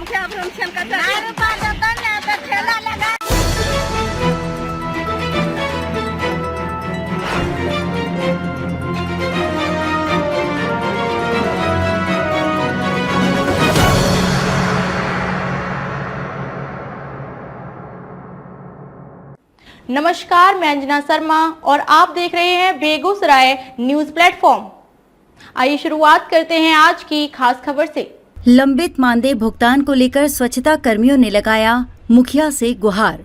मुखिया भ्रमण का ठेला लगा। नमस्कार, मैं अंजना शर्मा और आप देख रहे हैं बेगूसराय न्यूज प्लेटफॉर्म। आइए शुरुआत करते हैं आज की खास खबर से। लंबित मानदेय भुगतान को लेकर स्वच्छता कर्मियों ने लगाया मुखिया से गुहार।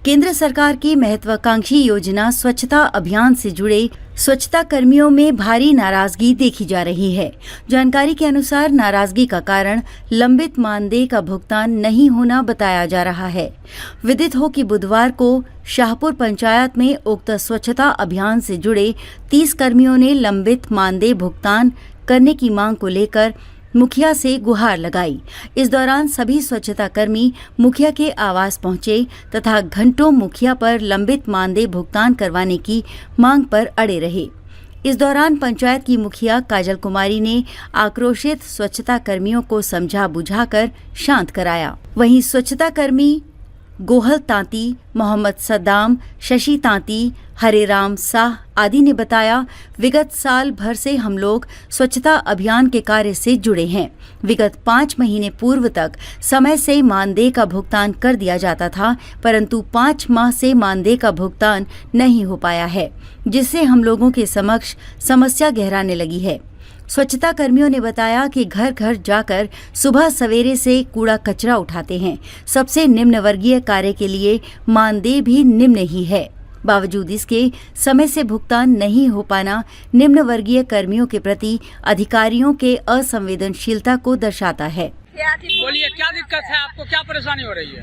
केंद्र सरकार की महत्वाकांक्षी योजना स्वच्छता अभियान से जुड़े स्वच्छता कर्मियों में भारी नाराजगी देखी जा रही है। जानकारी के अनुसार नाराजगी का कारण लंबित मानदेय का भुगतान नहीं होना बताया जा रहा है। विदित हो कि बुधवार को शाहपुर पंचायत में उक्त स्वच्छता अभियान से जुड़े 30 कर्मियों ने लंबित मानदेय भुगतान करने की मांग को लेकर मुखिया से गुहार लगाई। इस दौरान सभी स्वच्छता कर्मी मुखिया के आवास पहुंचे तथा घंटों मुखिया पर लंबित मानदेय भुगतान करवाने की मांग पर अड़े रहे। इस दौरान पंचायत की मुखिया काजल कुमारी ने आक्रोशित स्वच्छता कर्मियों को समझा बुझाकर शांत कराया। वहीं स्वच्छता कर्मी गोहल तांती, मोहम्मद सद्दाम, शशि तांती, हरेराम साह आदि ने बताया, विगत साल भर से हम लोग स्वच्छता अभियान के कार्य से जुड़े हैं। विगत 5 महीने पूर्व तक समय से मानदेय का भुगतान कर दिया जाता था, परंतु 5 माह से मानदेय का भुगतान नहीं हो पाया है, जिससे हम लोगों के समक्ष समस्या गहराने लगी है। स्वच्छता कर्मियों ने बताया कि घर घर जाकर सुबह सवेरे से कूड़ा कचरा उठाते हैं। सबसे निम्न वर्गीय कार्य के लिए मानदेय भी निम्न ही है। बावजूद इसके समय से भुगतान नहीं हो पाना निम्न वर्गीय कर्मियों के प्रति अधिकारियों के असंवेदनशीलता को दर्शाता है। बोलिए, क्या दिक्कत है आपको, क्या परेशानी हो रही है?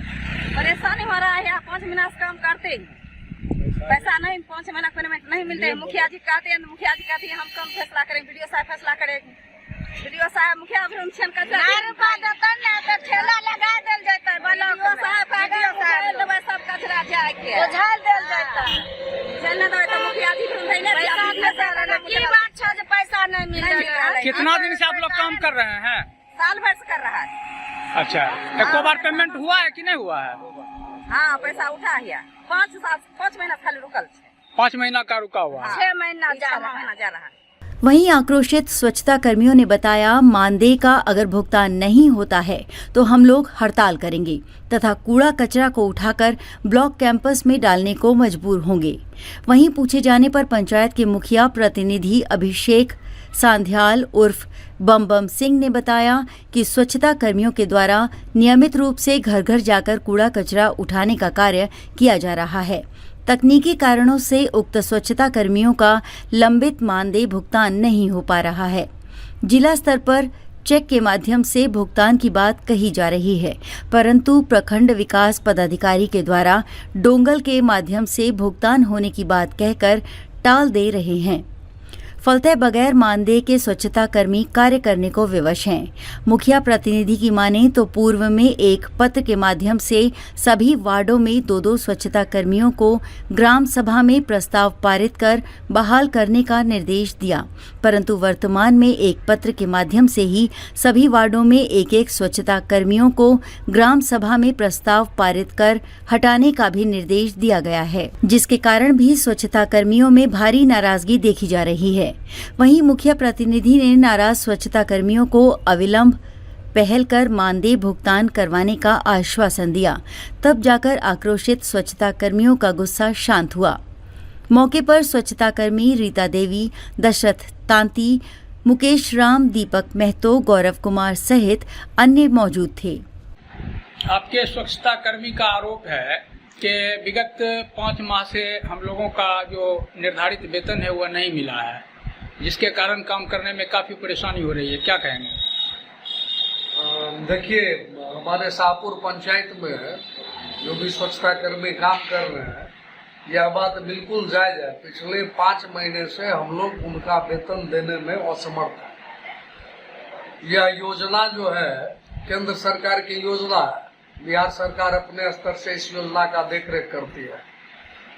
परेशानी हो रहा है, 5 महीना से काम करते हैं, पैसा नहीं, 5 महीना पेमेंट नहीं मिलते हैं। मुखिया जी कहते हैं हम कम फैसला करें, वीडियो साहब फैसला करेंगे। वीडियो साहब मुखिया भ्रमण का ठेला लगा दिल जाता है, वीडियो साहब सब कचरा जाके झाल दिल जाता है। झेलने दो तो मुखिया जी पैसा नहीं मिल रहा है। कितना दिन से आप लोग काम कर रहे हैं? साल भर से कर रहा है। अच्छा, एको बार पेमेंट हुआ है कि नहीं हुआ है? हाँ, पैसा उठा है। 5 महीना खाली रुकल, 5 महीना का रुका हुआ है। 6 महीना जा रहा है। वहीं आक्रोशित स्वच्छता कर्मियों ने बताया, मानदेय का अगर भुगतान नहीं होता है तो हम लोग हड़ताल करेंगे तथा कूड़ा कचरा को उठाकर ब्लॉक कैंपस में डालने को मजबूर होंगे। वहीं पूछे जाने पर पंचायत के मुखिया प्रतिनिधि अभिषेक सांध्याल उर्फ बम सिंह ने बताया कि स्वच्छता कर्मियों के द्वारा नियमित रूप से घर घर जाकर कूड़ा कचरा उठाने का कार्य किया जा रहा है। तकनीकी कारणों से उक्त स्वच्छता कर्मियों का लंबित मानदेय भुगतान नहीं हो पा रहा है। जिला स्तर पर चेक के माध्यम से भुगतान की बात कही जा रही है, परंतु प्रखंड विकास पदाधिकारी के द्वारा डोंगल के माध्यम से भुगतान होने की बात कहकर टाल दे रहे हैं। फलतः बगैर मानदेय के स्वच्छता कर्मी कार्य करने को विवश हैं। मुखिया प्रतिनिधि की माने तो पूर्व में एक पत्र के माध्यम से सभी वार्डों में 2-2 स्वच्छता कर्मियों को ग्राम सभा में प्रस्ताव पारित कर बहाल करने का निर्देश दिया, परंतु वर्तमान में एक पत्र के माध्यम से ही सभी वार्डों में 1-1 स्वच्छता कर्मियों को ग्राम सभा में प्रस्ताव पारित कर हटाने का भी निर्देश दिया गया है, जिसके कारण भी स्वच्छता कर्मियों में भारी नाराजगी देखी जा रही है। वहीं मुखिया प्रतिनिधि ने नाराज स्वच्छता कर्मियों को अविलंब पहल कर मानदेय भुगतान करवाने का आश्वासन दिया, तब जाकर आक्रोशित स्वच्छता कर्मियों का गुस्सा शांत हुआ। मौके पर स्वच्छता कर्मी रीता देवी, दशरथ तांती, मुकेश राम, दीपक महतो, गौरव कुमार सहित अन्य मौजूद थे। आपके स्वच्छता कर्मी का आरोप है कि विगत 5 माह से हम लोगों का जो निर्धारित वेतन है वह नहीं मिला है, जिसके कारण काम करने में काफी परेशानी हो रही है, क्या कहेंगे? देखिए, हमारे शाहपुर पंचायत में जो भी स्वच्छता कर्मी काम कर रहे हैं, यह बात बिल्कुल जायज है। पिछले 5 महीने से हम लोग उनका वेतन देने में असमर्थ है। यह योजना जो है केंद्र सरकार की योजना है। बिहार सरकार अपने स्तर से इस योजना का देखरेख करती है।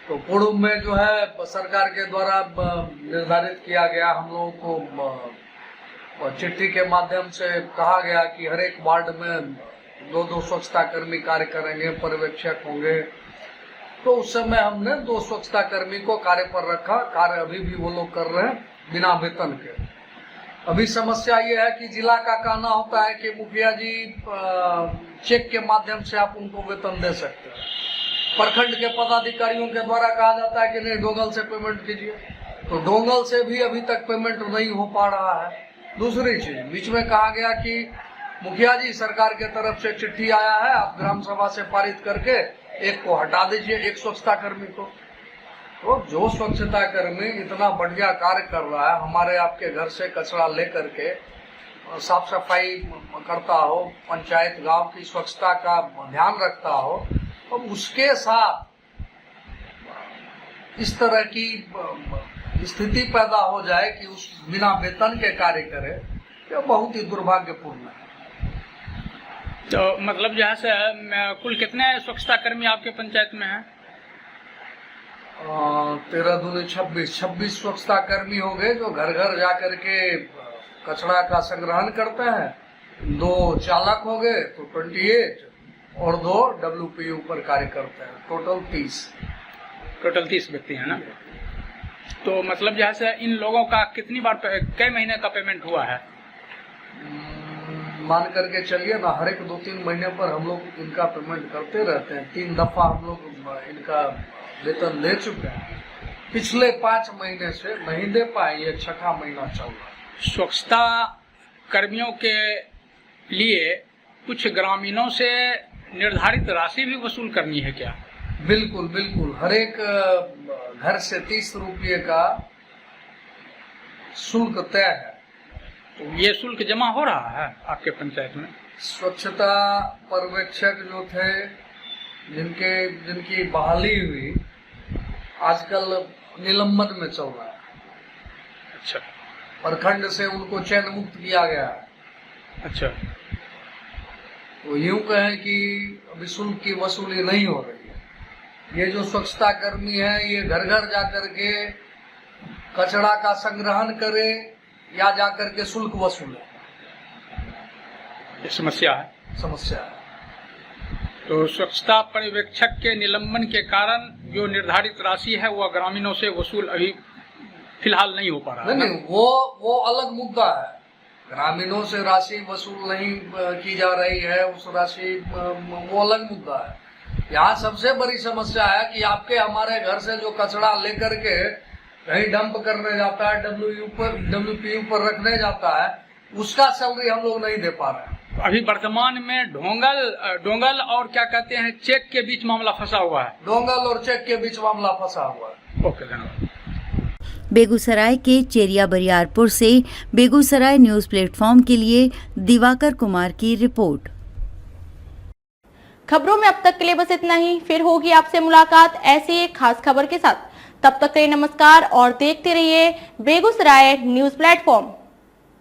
तो पूर्व में जो है सरकार के द्वारा निर्धारित किया गया, हम लोगों को चिट्ठी के माध्यम से कहा गया कि हर एक वार्ड में दो स्वच्छता कर्मी कार्य करेंगे, पर्यवेक्षक होंगे। तो उस समय हमने 2 स्वच्छता कर्मी को कार्य पर रखा। कार्य अभी भी वो लोग कर रहे हैं बिना वेतन के। अभी समस्या ये है कि जिला का कहना होता है कि मुखिया जी चेक के माध्यम से आप उनको वेतन दे सकते हैं। प्रखंड के पदाधिकारियों के द्वारा कहा जाता है कि नहीं, डोंगल से पेमेंट कीजिए। तो डोंगल से भी अभी तक पेमेंट नहीं हो पा रहा है। दूसरी चीज, बीच में कहा गया कि मुखिया जी सरकार के तरफ से चिट्ठी आया है, आप ग्राम सभा से पारित करके एक को हटा दीजिए, एक स्वच्छता कर्मी को। तो जो स्वच्छता कर्मी इतना बढ़िया कार्य कर रहा है, हमारे आपके घर से कचरा लेकर के साफ सफाई करता हो, पंचायत गांव की स्वच्छता का ध्यान रखता हो, तो उसके साथ इस तरह की स्थिति पैदा हो जाए कि उस बिना वेतन के कार्य करे, यह बहुत ही दुर्भाग्यपूर्ण है। तो मतलब जहाँ से कुल कितने स्वच्छता कर्मी आपके पंचायत में हैं? 13 दूनी 26 स्वच्छता कर्मी हो गए जो घर घर जाकर के कचरा का संग्रहण करते हैं। 2 चालक हो गए तो 28 और 2 WPU पर कार्य करते हैं। टोटल 30 व्यक्ति है ना। तो मतलब जहाँ से इन लोगों का कितनी बार कई महीने का पेमेंट हुआ है? मान करके चलिए ना, हर एक 2-3 महीने पर हम लोग इनका पेमेंट करते रहते हैं। 3 दफा हम लोग इनका वेतन दे चुके हैं। पिछले 5 महीने से नहीं दे पाए, ये 6ठा महीना चल रहा है। स्वच्छता कर्मियों के लिए कुछ ग्रामीणों से निर्धारित राशि भी वसूल करनी है क्या? बिल्कुल बिल्कुल, हर एक घर से 30 रुपये का शुल्क तय है। तो ये शुल्क जमा हो रहा है आपके पंचायत में? स्वच्छता पर्यवेक्षक जो थे, जिनकी बहाली हुई, आजकल निलंबन में चल रहा है। अच्छा। प्रखंड से उनको चयन मुक्त किया गया है। अच्छा। तो यूं कहें कि अभी शुल्क की वसूली नहीं हो रही है। ये जो स्वच्छता कर्मी है, ये घर घर जाकर के कचरा का संग्रहण करे या जाकर के शुल्क वसूले, ये समस्या है। तो स्वच्छता पर्यवेक्षक के निलंबन के कारण जो निर्धारित राशि है वह ग्रामीणों से वसूल अभी फिलहाल नहीं हो पा रहा है। नहीं, वो अलग मुद्दा है। ग्रामीणों से राशि वसूल नहीं की जा रही है, उस राशि वो अलग मुद्दा है। यहाँ सबसे बड़ी समस्या है कि आपके हमारे घर से जो कचरा लेकर के कहीं डंप करने जाता है, WPU पर रखने जाता है, उसका सैलरी हम लोग नहीं दे पा रहे हैं। अभी वर्तमान में डोंगल और क्या कहते हैं चेक के बीच मामला फंसा हुआ है। डोंगल और चेक के बीच मामला फंसा हुआ है। ओके, धन्यवाद। बेगूसराय के चेरिया बरियारपुर से बेगूसराय न्यूज प्लेटफॉर्म के लिए दिवाकर कुमार की रिपोर्ट। खबरों में अब तक के लिए बस इतना ही। फिर होगी आपसे मुलाकात ऐसी एक खास खबर के साथ। तब तक के लिए नमस्कार और देखते रहिए बेगूसराय न्यूज प्लेटफॉर्म।